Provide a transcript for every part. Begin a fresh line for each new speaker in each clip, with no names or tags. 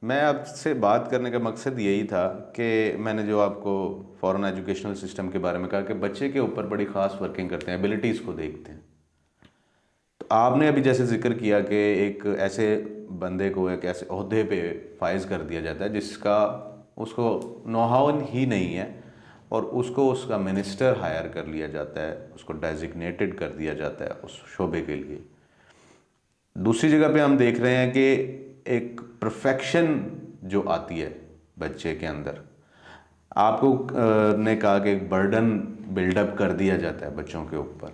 मैं आपसे बात करने का मकसद यही था कि मैंने जो आपको फॉरेन एजुकेशनल सिस्टम के बारे में कहा कि बच्चे के ऊपर बड़ी ख़ास वर्किंग करते हैं, एबिलिटीज़ को देखते हैं। तो आपने अभी जैसे जिक्र किया कि एक ऐसे बंदे को एक ऐसे ओहदे पे फाइज कर दिया जाता है जिसका उसको नोहाव ही नहीं है, और उसको उसका मिनिस्टर हायर कर लिया जाता है, उसको डेजिग्नेटेड कर दिया जाता है उस शोबे के लिए। दूसरी जगह पे हम देख रहे हैं कि एक परफेक्शन जो आती है बच्चे के अंदर, आपको ने कहा कि एक बर्डन बिल्डअप कर दिया जाता है बच्चों के ऊपर।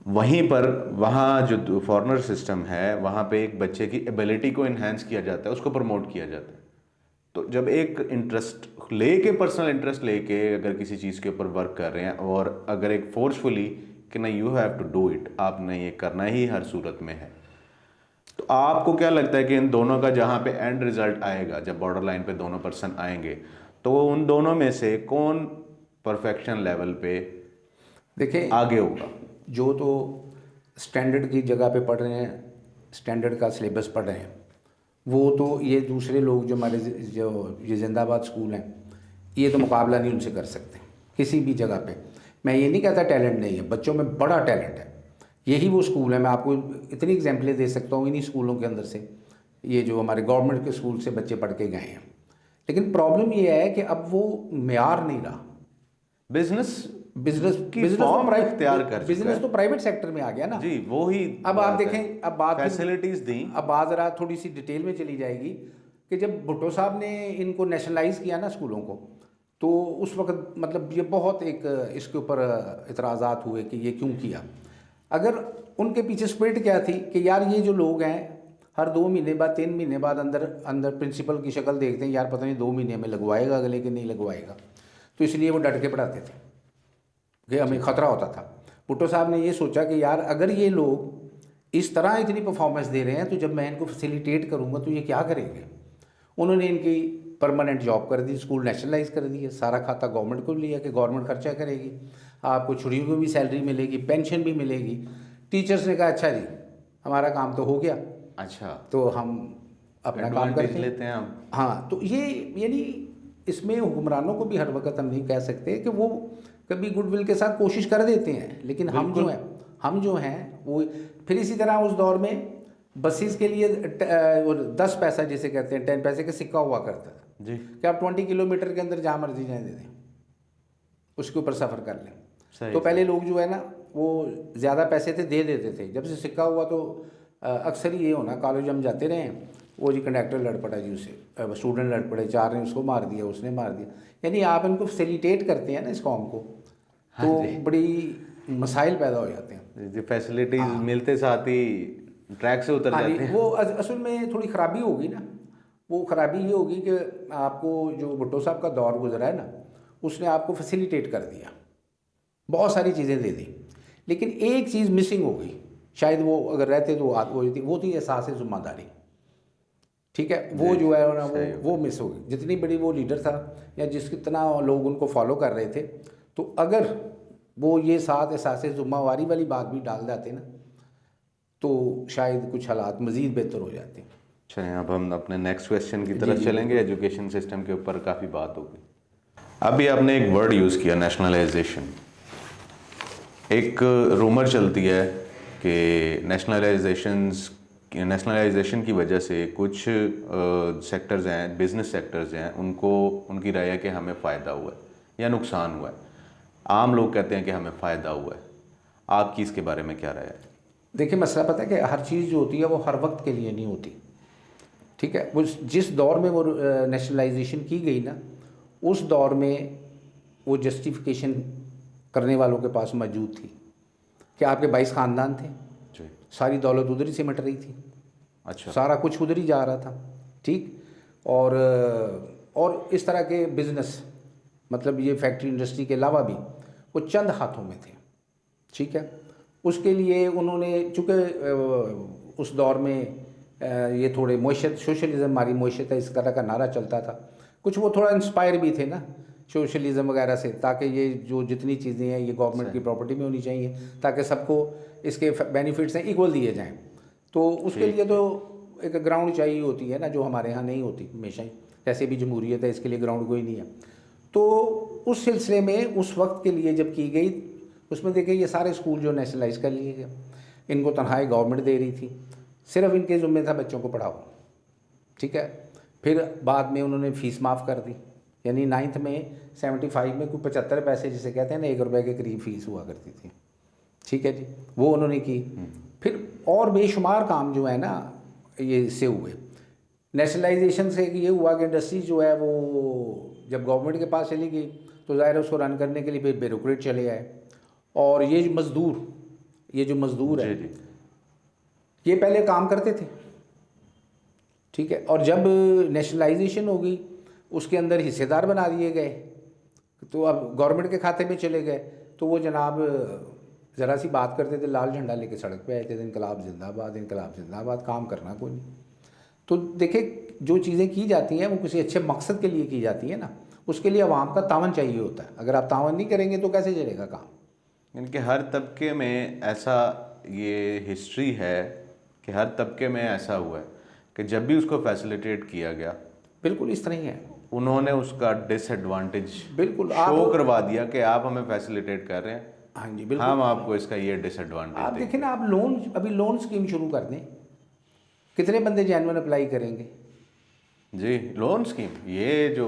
वहीं पर वहाँ जो फॉरेनर सिस्टम है वहाँ पे एक बच्चे की एबिलिटी को इन्हेंस किया जाता है, उसको प्रमोट किया जाता है। तो जब एक इंटरेस्ट लेके, पर्सनल इंटरेस्ट लेके अगर किसी चीज़ के ऊपर वर्क कर रहे हैं, और अगर एक फोर्सफुली कि नहीं you have to do it, आपने ये करना ही हर सूरत में है, तो आपको क्या लगता है कि इन दोनों का जहाँ पे एंड रिजल्ट आएगा, जब बॉर्डर लाइन पे दोनों पर्सन आएंगे, तो वो उन दोनों में से कौन परफेक्शन लेवल पे
देखिए,
आगे होगा?
जो तो स्टैंडर्ड की जगह पे पढ़ रहे हैं, स्टैंडर्ड का सिलेबस पढ़ रहे हैं, वो तो ये दूसरे लोग जो हमारे जो ये जिंदाबाद स्कूल हैं, ये तो मुकाबला नहीं उनसे कर सकते किसी भी जगह पे। मैं ये नहीं कहता टैलेंट नहीं है, बच्चों में बड़ा टैलेंट है। यही वो स्कूल है, मैं आपको इतनी एग्जाम्पलें दे सकता हूँ इन्हीं स्कूलों के अंदर से, ये जो हमारे गवर्नमेंट के स्कूल से बच्चे पढ़ के गए हैं। लेकिन प्रॉब्लम ये है कि अब वो मेयार नहीं रहा।
बिजनेस
बिजनेस
की
बिजनेस तो
फॉर्म
प्राइवेट
इख्तियार कर चुका
बिजनेस
है।
तो प्राइवेट सेक्टर में आ गया ना।
जी, वो ही
अब आप
बात है।
देखें, अब बात
फैसिलिटीज दी।
अब बात ज़रा थोड़ी सी डिटेल में चली जाएगी कि जब भुट्टो साहब ने इनको नेशनलाइज किया ना स्कूलों को, तो उस वक्त मतलब ये बहुत एक इसके ऊपर इतराज़ात हुए कि ये क्यों किया। अगर उनके पीछे स्पिरिट क्या थी कि यार ये जो लोग हैं हर 2 महीने बाद 3 महीने बाद अंदर अंदर प्रिंसिपल की शक्ल देखते हैं, यार पता नहीं 2 महीने में लगवाएगा अगले कि नहीं लगवाएगा, तो इसलिए वो डट के पढ़ाते थे कि हमें ख़तरा होता था। भुट्टो साहब ने ये सोचा कि यार अगर ये लोग इस तरह इतनी परफॉर्मेंस दे रहे हैं तो जब मैं इनको फैसिलिटेट करूँगा तो ये क्या करेंगे। उन्होंने इनकी परमानेंट जॉब कर दी, स्कूल नेशनलाइज कर दिए, सारा खाता गवर्नमेंट को लिया कि गवर्नमेंट खर्चा करेगी, आपको छुट्टियों की भी सैलरी मिलेगी, पेंशन भी मिलेगी। टीचर्स ने कहा अच्छा जी हमारा काम तो हो गया,
अच्छा,
तो हम अपना काम करते
लेते हैं हम।
हाँ, तो ये यानी इसमें हुक्मरानों को भी हर वक्त हम नहीं कह सकते कि वो कभी गुडविल के साथ कोशिश कर देते हैं, लेकिन हम जो हैं वो फिर इसी तरह उस दौर में बसेस के लिए 10 पैसा जिसे कहते हैं 10 पैसे का सिक्का हुआ करता था
जी,
कि आप 20 किलोमीटर के अंदर जहाँ मर्जी जाए दे दें, उसके ऊपर सफ़र कर लें। तो
सही।
पहले लोग जो है ना वो ज़्यादा पैसे थे दे देते थे। जब से सिक्का हुआ तो अक्सर ही ये होना, कॉलेज हम जाते रहे हैं, वो जी कंडक्टर लड़ पड़ा जी उससे, स्टूडेंट लड़ पड़े, 4 ने उसको मार दिया, उसने मार दिया। यानी आप इनको फैसिलिटेट करते हैं ना इस कौम को,
हाँ
तो
जी,
बड़ी मसाइल पैदा हो जाते हैं।
जी फैसिलिटीज मिलते साथ ही ट्रैक से उतर
हाँ जी,
जाते हैं।
वो असल में थोड़ी ख़राबी होगी ना। वो ख़राबी ये होगी कि आपको जो भुट्टो साहब का दौर गुजरा है ना, उसने आपको फैसिलिटेट कर दिया, बहुत सारी चीज़ें दे दी, लेकिन एक चीज़ मिसिंग हो गई। शायद वो अगर रहते तो वो थी एहसास ज़िम्मेदारी। ठीक है, वो
जी,
जो है ना
सही
वो
बात।
मिस हो गई। जितनी बड़ी वो लीडर था या जिस कितना लोग उनको फॉलो कर रहे थे, तो अगर वो ये साथ एहसास ज़िम्मेवारी वाली बात भी डाल देते ना, तो शायद कुछ हालात मज़ीद बेहतर हो जाते हैं।
चलें, अब हम अपने नेक्स्ट क्वेश्चन की
जी
तरफ
जी
चलेंगे।
बिल्कुल।
एजुकेशन सिस्टम के ऊपर काफ़ी बात होगी। अभी आपने एक वर्ड यूज़ किया, नेशनलाइजेशन। एक रूमर चलती है कि नेशनलाइजेशन की वजह से कुछ सेक्टर्स हैं, बिजनेस सेक्टर्स हैं, उनको उनकी राय है कि हमें फ़ायदा हुआ है या नुकसान हुआ है। आम लोग कहते हैं कि हमें फ़ायदा हुआ है। आपकी इसके बारे में क्या राय है?
देखिए, मसला पता है कि हर चीज़ जो होती है वो हर वक्त के लिए नहीं होती। ठीक है, वो जिस दौर में वो नेशनलाइजेशन की गई ना, उस दौर में वो जस्टिफिकेशन करने वालों के पास मौजूद थी कि आपके 22 ख़ानदान थे,
जी,
सारी दौलत उधर ही सिमट रही थी,
अच्छा,
सारा कुछ उधर ही जा रहा था। ठीक, और इस तरह के बिज़नेस, मतलब ये फैक्ट्री इंडस्ट्री के अलावा भी वो चंद हाथों में थे। ठीक है, उसके लिए उन्होंने चूँकि उस दौर में ये थोड़े मईशत, सोशलिज़म हमारी मईशत है, इस तरह का नारा चलता था। कुछ वो थोड़ा इंस्पायर भी थे ना सोशलिज़म वगैरह से, ताकि ये जो जितनी चीज़ें हैं ये गवर्नमेंट की
सही,
प्रॉपर्टी में होनी चाहिए, ताकि सबको इसके बेनिफिट्स हैं इक्वल दिए जाएं। तो उसके
ठीक
लिए तो
ठीक।
एक ग्राउंड चाहिए होती है ना, जो हमारे यहाँ नहीं होती हमेशा ही, जैसे भी जमहूरियत है इसके लिए ग्राउंड कोई नहीं है। तो उस सिलसिले में उस वक्त के लिए जब की गई, उसमें देखे ये सारे स्कूल जो नेशनलाइज कर लिए गए, इनको तनख्वाहें गवर्नमेंट दे रही थी, सिर्फ इनके ज़िम्मे था बच्चों को पढ़ाओ, ठीक है। फिर बाद में उन्होंने फ़ीस माफ़ कर दी, यानी 9th में 75 में कोई 75 पैसे जिसे कहते हैं ना, 1 रुपये के करीब फ़ीस हुआ करती थी, ठीक है जी, वो उन्होंने की। फिर और बेशुमार काम जो है ना ये इससे हुए। नेशनलाइजेशन से ये हुआ कि इंडस्ट्री जो है वो जब गवर्नमेंट के पास चली गई तो ज़ाहिर है उसको रन करने के लिए फिर ब्यूरोक्रेट चले आए, और ये जो मज़दूर है ये पहले काम करते थे, ठीक है, और जब नेशनलाइजेशन होगी उसके अंदर हिस्सेदार बना दिए गए, तो अब गवर्नमेंट के खाते में चले गए, तो वो जनाब ज़रा सी बात करते थे, लाल झंडा लेके सड़क पे आए थे, इनकलाब जिंदाबाद, काम करना कोई नहीं। तो देखिए जो चीज़ें की जाती हैं वो किसी अच्छे मकसद के लिए की जाती है ना, उसके लिए अवाम का तावन चाहिए होता है, अगर आप तावन नहीं करेंगे तो कैसे चलेगा काम।
इनके हर तबके में ऐसा ये हिस्ट्री है कि हर तबके में ऐसा हुआ है कि जब भी उसको फैसिलिटेट किया गया,
बिल्कुल इस तरह ही है,
उन्होंने उसका डिसएडवांटेज
बिल्कुल
शो करवा दिया कि आप हमें फैसिलिटेट कर रहे हैं,
हाँ जी बिल्कुल,
हम आपको इसका ये डिसएडवांटेज
आप देखें ना, आप लोन स्कीम शुरू कर दें, कितने बंदे जेन्युइन अप्लाई करेंगे
जी। लोन स्कीम, ये जो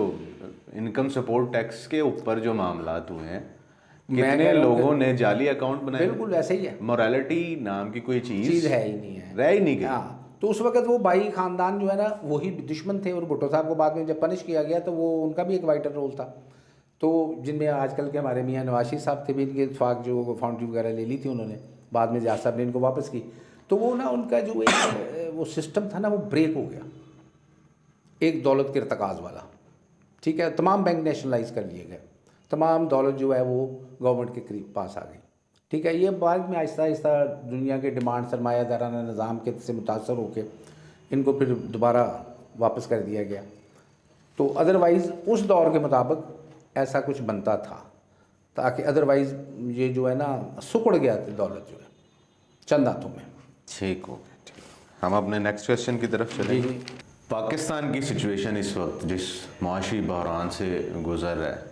इनकम सपोर्ट टैक्स के ऊपर जो मामलात हुए हैं, कितने लोगों ने जाली अकाउंट बनाए,
बिल्कुल ऐसे ही है,
मोरालिटी नाम की कोई चीज़
है ही नहीं है,
रह ही नहीं गई।
हाँ, तो उस वक्त वो भाई खानदान जो है ना वही दुश्मन थे, और भुट्टो साहब को बाद में जब पनिश किया गया तो वो उनका भी एक वाइटर रोल था। तो जिनमें आजकल के हमारे मियाँ नवाशी साहब थे भी, इनके इत्फाक जो फाउंड्री वगैरह ले ली थी उन्होंने, बाद में जाट साहब ने इनको वापस की, तो वो ना उनका जो एक वो सिस्टम था ना वो ब्रेक हो गया, एक दौलत के इर्तकाज़ वाला, ठीक है। तमाम बैंक नेशनलाइज कर लिए गए, तमाम दौलत जो है वो गवर्नमेंट के करीब पास आ गई, ठीक है। ये बाद में आहिस्ता आहिस्ता दुनिया के डिमांड सरमायादाराना निज़ाम के से मुतासर होकर इनको फिर दोबारा वापस कर दिया गया। तो अदरवाइज़ उस दौर के मुताबिक ऐसा कुछ बनता था, ताकि अदरवाइज़ ये जो है ना सुकड़ गया था दौलत जो है चंद हाथों में।
ठीक हो, हम अपने नेक्स्ट क्वेश्चन की तरफ चलेंगे।
जी।
पाकिस्तान की सिचुएशन इस वक्त जिस माशी बहरान से गुज़र रहा है,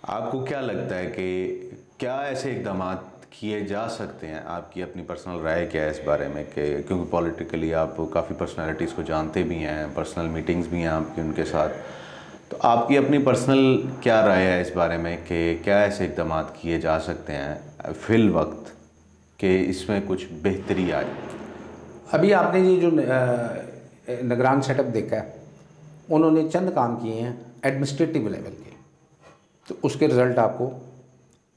आपको क्या लगता है कि क्या ऐसे इक़दाम किए जा सकते हैं? आपकी अपनी पर्सनल राय क्या है इस बारे में, कि क्योंकि पॉलिटिकली आप काफ़ी पर्सनालिटीज़ को जानते भी हैं, पर्सनल मीटिंग्स भी हैं आपकी उनके साथ, तो आपकी अपनी पर्सनल क्या राय है इस बारे में कि क्या ऐसे इक़दाम किए जा सकते हैं फ़िल वक्त कि इसमें कुछ बेहतरी आए?
अभी आपने ये जो निगरान सेटअप देखा है, उन्होंने चंद काम किए हैं एडमिनिस्ट्रेटिव लेवल के, तो उसके रिज़ल्ट आपको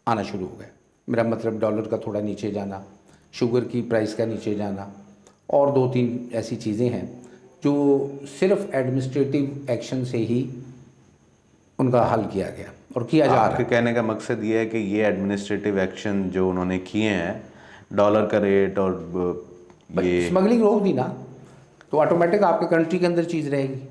आना शुरू हो गए। मेरा मतलब डॉलर का थोड़ा नीचे जाना, शुगर की प्राइस का नीचे जाना, और 2-3 ऐसी चीज़ें हैं जो सिर्फ एडमिनिस्ट्रेटिव एक्शन से ही उनका हल किया गया और किया जा रहा है।
आपके कहने का मकसद ये है कि ये एडमिनिस्ट्रेटिव एक्शन जो उन्होंने किए हैं, डॉलर का रेट और ये
स्मगलिंग रोक दी ना, तो ऑटोमेटिक आपके कंट्री के अंदर चीज़ रहेगी।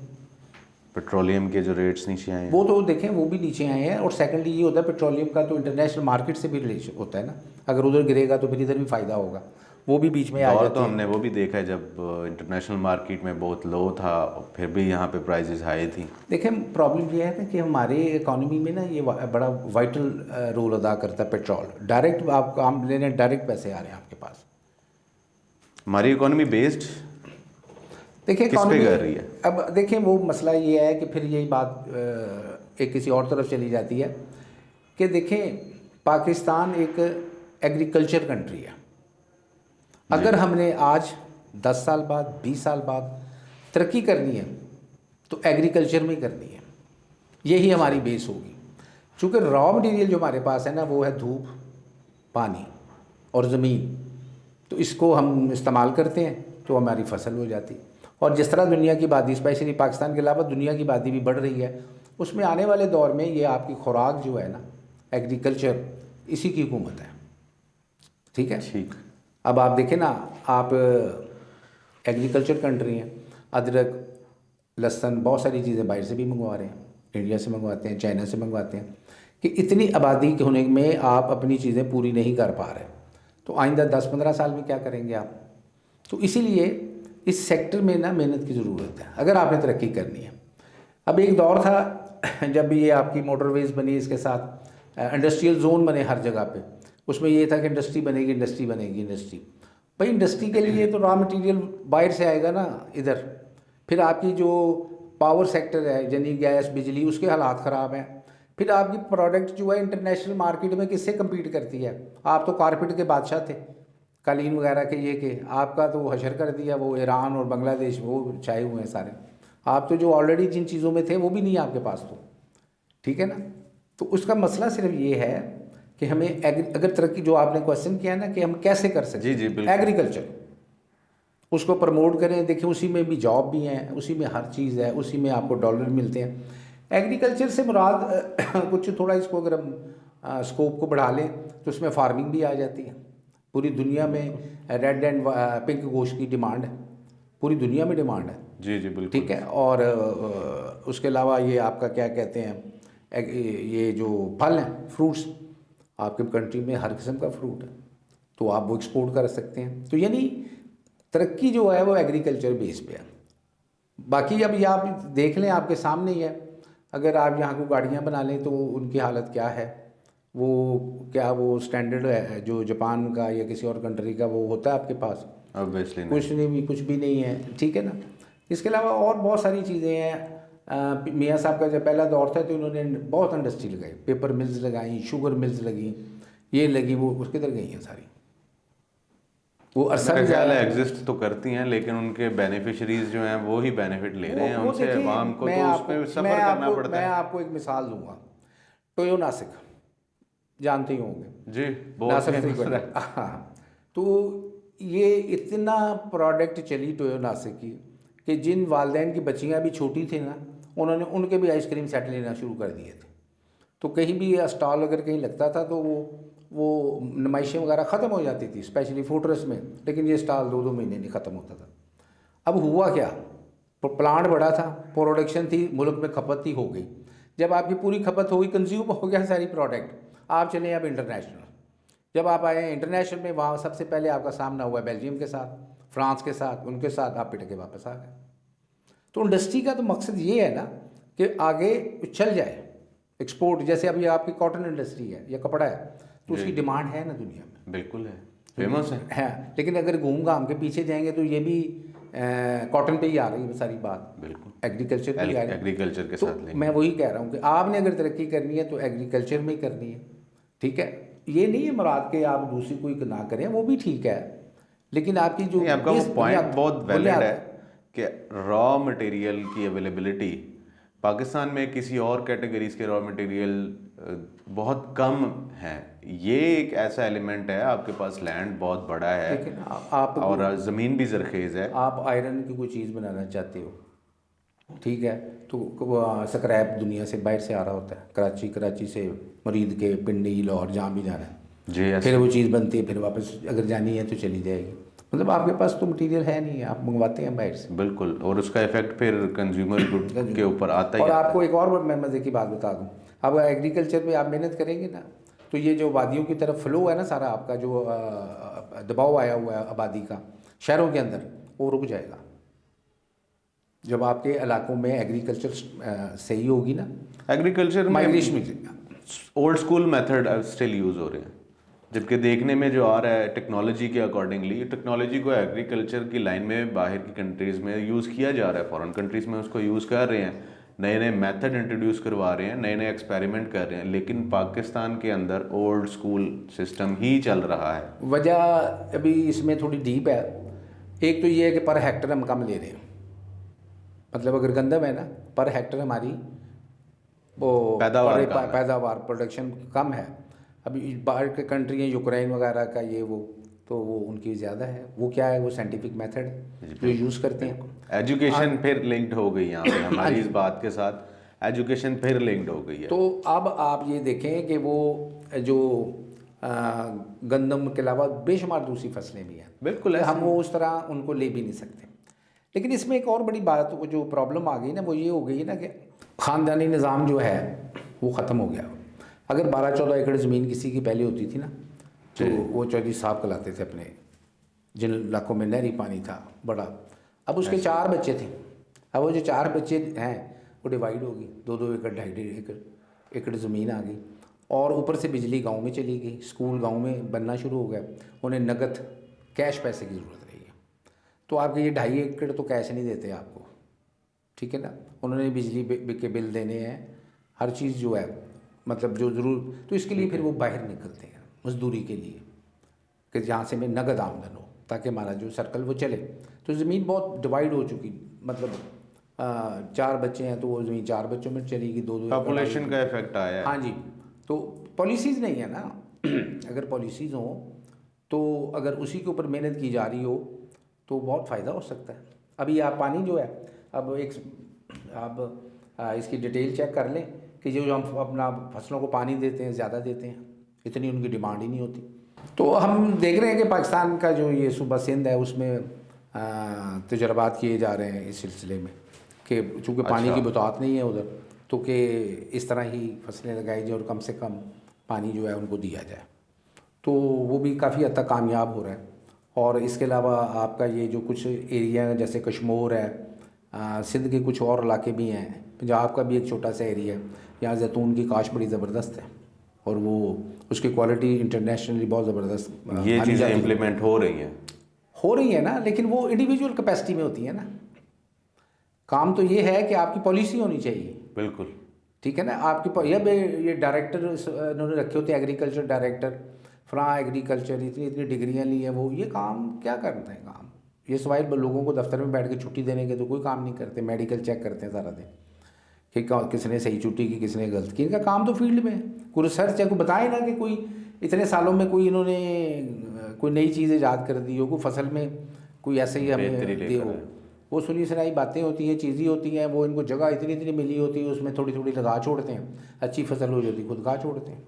पेट्रोलियम के जो रेट्स नीचे आए हैं
वो तो देखें वो भी नीचे आए हैं, और सेकंडली ये होता है पेट्रोलियम का तो इंटरनेशनल मार्केट से भी रिलेशन होता है ना, अगर उधर गिरेगा तो फिर इधर भी फ़ायदा होगा, वो भी बीच में आ जाते हैं।
तो हमने वो भी देखा है जब इंटरनेशनल मार्केट में बहुत लो था, फिर भी यहाँ पे प्राइसेस हाई थी।
देखें प्रॉब्लम ये है ना कि हमारे इकोनॉमी में ना ये बड़ा वाइटल रोल अदा करता है पेट्रोल। डायरेक्ट आप काम लेने, डायरेक्ट पैसे आ रहे हैं आपके पास।
हमारी इकोनॉमी बेस्ड
देखिए
किस पे कर रही है?
अब देखें वो मसला ये है कि फिर यही बात एक किसी और तरफ चली जाती है कि देखें पाकिस्तान एक एग्रीकल्चर कंट्री है। अगर हमने आज 10 साल बाद 20 साल बाद तरक्की करनी है तो एग्रीकल्चर में ही करनी है, यही हमारी बेस होगी। चूँकि रॉ मटेरियल जो हमारे पास है ना वो है धूप, पानी और ज़मीन, तो इसको हम इस्तेमाल करते हैं तो हमारी फसल हो जाती है। और जिस तरह दुनिया की आबादी, स्पेशली पाकिस्तान के अलावा दुनिया की आबादी भी बढ़ रही है, उसमें आने वाले दौर में ये आपकी खुराक जो है ना एग्रीकल्चर, इसी की हुकूमत है, ठीक है।
ठीक।
अब आप देखें ना, आप एग्रीकल्चर कंट्री हैं, अदरक, लहसुन, बहुत सारी चीज़ें बाहर से भी मंगवा रहे हैं, इंडिया से मंगवाते हैं, चाइना से मंगवाते हैं, कि इतनी आबादी के होने में आप अपनी चीज़ें पूरी नहीं कर पा रहे, तो आइंदा 10-15 साल में क्या करेंगे आप? तो इसीलिए इस सेक्टर में ना मेहनत की ज़रूरत है अगर आपने तरक्की करनी है। अब एक दौर था जब ये आपकी मोटरवेज़ बनी, इसके साथ इंडस्ट्रियल जोन बने हर जगह पे, उसमें ये था कि इंडस्ट्री बनेगी, इंडस्ट्री बनेगी, इंडस्ट्री। भाई इंडस्ट्री के लिए तो रॉ मटेरियल बाहर से आएगा ना इधर, फिर आपकी जो पावर सेक्टर है यानी गैस बिजली, उसके हालात ख़राब हैं। फिर आपकी प्रोडक्ट जो है इंटरनेशनल मार्केट में किससे कम्पीट करती है? आप तो कारपेट के बादशाह थे, कालीन वगैरह के, ये के आपका तो हशर कर दिया वो ईरान और बांग्लादेश, वो छाए हुए हैं सारे। आप तो जो ऑलरेडी जिन चीज़ों में थे वो भी नहीं है आपके पास, तो ठीक है ना। तो उसका मसला सिर्फ ये है कि हमें अगर तरक्की, जो आपने क्वेश्चन किया ना कि हम कैसे कर सकते
जी जी बिल्कुल।
एग्रीकल्चर उसको प्रमोट करें। देखिए उसी में भी जॉब भी हैं, उसी में हर चीज़ है, उसी में आपको डॉलर मिलते हैं। एग्रीकल्चर से मुराद कुछ थोड़ा इसको अगर हम स्कोप को बढ़ा लें तो उसमें फार्मिंग भी आ जाती है। पूरी दुनिया में रेड एंड पिंक गोश्त की डिमांड है, पूरी दुनिया में डिमांड है।
जी जी बिल्कुल
ठीक है। और उसके अलावा ये आपका क्या कहते हैं, ये जो फल हैं, फ्रूट्स, आपके कंट्री में हर किस्म का फ्रूट है, तो आप वो एक्सपोर्ट कर सकते हैं। तो यानी तरक्की जो है वो एग्रीकल्चर बेस पे है। बाकी अब ये आप देख लें, आपके सामने ही है। अगर आप यहाँ को गाड़ियाँ बना लें तो उनकी हालत क्या है, वो क्या वो स्टैंडर्ड है जो जापान का या किसी और कंट्री का वो होता है आपके पास?
ऑब्वियसली
कुछ नहीं, कुछ भी नहीं है। ठीक है ना। इसके अलावा और बहुत सारी चीज़ें हैं। मियाँ साहब का जब पहला दौर था तो उन्होंने बहुत इंडस्ट्री लगाई, पेपर मिल्स लगाई, शुगर मिल्स लगी, ये लगी, वो उसके किधर गई हैं सारी? वो अरसा
मेरा ख्याल है एग्जिस्ट तो करती हैं, लेकिन उनके बेनिफिशरीज जो हैं वो ही बेनिफिट ले रहे हैं उनसे, अवाम को तो उसमें सफ़र करना पड़ता है।
मैं आपको एक मिसाल दूंगा, टोयो नासिक जानते ही होंगे
जी, बहुत
नासिक
famous
से
है।
हाँ, तो ये इतना प्रोडक्ट चली टोयो नासिक की कि जिन वालदैन की बच्चियाँ भी छोटी थी ना, उन्होंने उनके भी आइसक्रीम सेट लेना शुरू कर दिए थे। तो कहीं भी स्टॉल अगर कहीं लगता था तो वो नुमाइशें वगैरह ख़त्म हो जाती थी, स्पेशली फोर्ट्रेस में, लेकिन ये स्टॉल 2-2 महीने नहीं ख़त्म होता था। अब हुआ क्या, प्लांट बड़ा था, प्रोडक्शन थी, मुल्क में खपत थी, हो गई। जब आपकी पूरी खपत हो गई, कंज्यूम हो गया सारी प्रोडक्ट, आप चले अब इंटरनेशनल। जब आप आए इंटरनेशनल में, वहाँ सबसे पहले आपका सामना हुआ बेल्जियम के साथ, फ्रांस के साथ, उनके साथ आप पिट के वापस आ गए। तो इंडस्ट्री का तो मकसद ये है ना कि आगे चल जाए, एक्सपोर्ट। जैसे अभी आपकी कॉटन इंडस्ट्री है या कपड़ा है, तो उसकी डिमांड है ना दुनिया में,
बिल्कुल है, फेमस है।
लेकिन अगर घूम घाम के पीछे जाएंगे तो ये भी कॉटन पे ही आ रही है सारी बात,
बिल्कुल
एग्रीकल्चर पे ही आ रही है।
एग्रीकल्चर के
तो
साथ लेंगे।
मैं वही कह रहा हूँ कि आपने अगर तरक्की करनी है तो एग्रीकल्चर में ही करनी है। ठीक है, ये नहीं है मुराद के आप दूसरी कोई ना करें, वो भी ठीक है, लेकिन आपकी जो
आपका वो पॉइंट बहुत वैलिड है कि रॉ मटेरियल की अवेलेबिलिटी पाकिस्तान में किसी और कैटेगरीज के रॉ मटेरियल बहुत कम है। ये एक ऐसा एलिमेंट है, आपके पास लैंड बहुत बड़ा है,
लेकिन आप
और ज़मीन भी जरखेज़ है।
आप आयरन की कोई चीज़ बनाना चाहते हो, ठीक है, तो स्क्रैप दुनिया से बाहर से आ रहा होता है, कराची से मरीद के पिंडी लाहौर जहाँ भी जाना है
जी,
फिर वो चीज़ बनती है, फिर वापस अगर जानी है तो चली जाएगी। मतलब आपके पास तो मटेरियल है नहीं, आप मंगवाते हैं बाहर से।
बिल्कुल, और उसका इफेक्ट फिर कंज्यूमर गुड के ऊपर आता ही
और
आता
आपको एक और मैं मज़े की बात बता दूँ, अब एग्रीकल्चर में आप मेहनत करेंगे ना, तो ये जो वादियों की तरफ फ्लो है ना सारा, आपका जो दबाव आया हुआ है आबादी का शहरों के अंदर, वो रुक जाएगा जब आपके इलाकों में एग्रीकल्चर सही होगी ना।
Agriculture
migration
old school method still use हो रहे हैं, जबकि देखने में जो आ रहा है टेक्नोलॉजी के अकॉर्डिंगली, टेक्नोलॉजी को एग्रीकल्चर की लाइन में बाहर की कंट्रीज़ में यूज़ किया जा रहा है, फॉरेन कंट्रीज़ में उसको यूज़ कर रहे हैं, नए नए मेथड इंट्रोड्यूस करवा रहे हैं, नए नए एक्सपेरिमेंट कर रहे हैं, लेकिन पाकिस्तान के अंदर ओल्ड स्कूल सिस्टम ही चल रहा है।
वजह अभी इसमें थोड़ी डीप है। एक तो ये है कि पर हेक्टर हम कम ले रहे हैं, मतलब अगर गंदम है ना, पर हेक्टर हमारी वो पैदावार प्रोडक्शन कम है। अभी बाहर के कंट्री हैं, यूक्रेन वगैरह का, ये वो, तो वो उनकी ज़्यादा है। वो क्या है, वो साइंटिफिक मेथड जो यूज़ करते हैं।
एजुकेशन फिर लिंक्ड हो गई यहाँ पे हमारी इस बात के साथ, एजुकेशन फिर लिंक्ड हो गई है।
तो अब आप ये देखें कि वो जो गंदम के अलावा बेशुमार दूसरी फसलें भी हैं,
बिल्कुल
हम वो उस तरह उनको ले भी नहीं सकते। लेकिन इसमें एक और बड़ी बात जो प्रॉब्लम आ गई ना, वो ये हो गई ना कि ख़ानदानी निज़ाम जो है वो ख़त्म हो गया। अगर 12-14 एकड़ ज़मीन किसी की पहले होती थी ना, तो वो चौधरी साहब कहलाते थे अपने, जिन इलाकों में नहरी पानी था बड़ा, अब उसके 4 बच्चे थे। अब वो जो 4 बच्चे हैं वो डिवाइड होगी, 2-2 एकड़ 2.5 एकड़ ज़मीन आ गई, और ऊपर से बिजली गांव में चली गई, स्कूल गांव में बनना शुरू हो गया, उन्हें नगद कैश पैसे की ज़रूरत रही है। तो आपके ये 2.5 एकड़ तो कैश नहीं देते आपको, ठीक है ना। उन्होंने बिजली के बिल देने हैं, हर चीज़ जो है मतलब जो ज़रूर, तो इसके लिए फिर वो बाहर निकलते हैं मजदूरी के लिए कि जहाँ से हमें नगद आमदन हो, ताकि हमारा जो सर्कल वो चले। तो ज़मीन बहुत डिवाइड हो चुकी, मतलब 4 बच्चे हैं तो वो ज़मीन 4 बच्चों में चलेगी, 2-2
पॉपुलेशन का इफेक्ट आया है।
हाँ जी, तो पॉलिसीज़ नहीं है ना अगर पॉलिसीज़ हों तो अगर उसी के ऊपर मेहनत की जा रही हो तो बहुत फ़ायदा हो सकता है। अभी आप पानी जो है, अब इसकी डिटेल चेक कर लें कि जो हम अपना फसलों को पानी देते हैं ज़्यादा देते हैं, इतनी उनकी डिमांड ही नहीं होती। तो हम देख रहे हैं कि पाकिस्तान का जो ये सूबा सिंध है उसमें तजर्बात किए जा रहे हैं इस सिलसिले में कि चूँकि पानी की बहुतात नहीं है उधर, तो कि इस तरह ही फसलें लगाई जाए और कम से कम पानी जो है उनको दिया जाए। तो वो भी काफ़ी हद तक कामयाब हो रहा है। और इसके अलावा आपका ये जो कुछ एरिया है जैसे कश्मीर है, सिंध के कुछ और इलाके भी हैं, पंजाब का भी एक छोटा सा एरिया है, यहाँ जैतून की काश बड़ी ज़बरदस्त है और वो उसकी क्वालिटी इंटरनेशनली बहुत ज़बरदस्त।
ये चीज़ें इम्प्लीमेंट हो रही हैं
ना, लेकिन वो इंडिविजुअल कैपेसिटी में होती है ना। काम तो ये है कि आपकी पॉलिसी होनी चाहिए।
बिल्कुल
ठीक है ना। आपकी ये डायरेक्टर इन्होंने रखे होते हैं, एग्रीकल्चर डायरेक्टर, फलां एग्रीकल्चर, इतनी इतनी डिग्रियाँ ली हैं, वो ये काम क्या करते हैं काम, ये सवाल लोगों को दफ्तर में बैठ के छुट्टी देने के तो कोई काम नहीं करते, मेडिकल चेक करते हैं सारा दिन कि किसने सही छुट्टी की किसने गलत की। इनका काम तो फील्ड में है, कोई रिसर्च है, कोई बताए ना कि कोई इतने सालों में कोई इन्होंने कोई नई चीज़ ईजाद कर दी हो, कोई फसल में कोई ऐसे ही हमें दे हो। वो सुनी सुनाई बातें होती हैं, चीज़ें होती हैं, वो इनको जगह इतनी इतनी मिली होती है, उसमें थोड़ी थोड़ी लगा छोड़ते हैं, अच्छी फसल हो जाती है खुद गा छोड़ते हैं।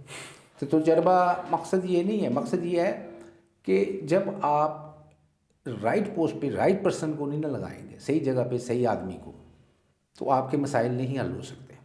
तो तजर्बा मकसद ये नहीं है, मकसद ये है कि जब आप राइट पोस्ट पे राइट पर्सन को नहीं ना लगाएंगे, सही जगह पे सही आदमी को, तो आपके मसाइल नहीं हल हो सकते।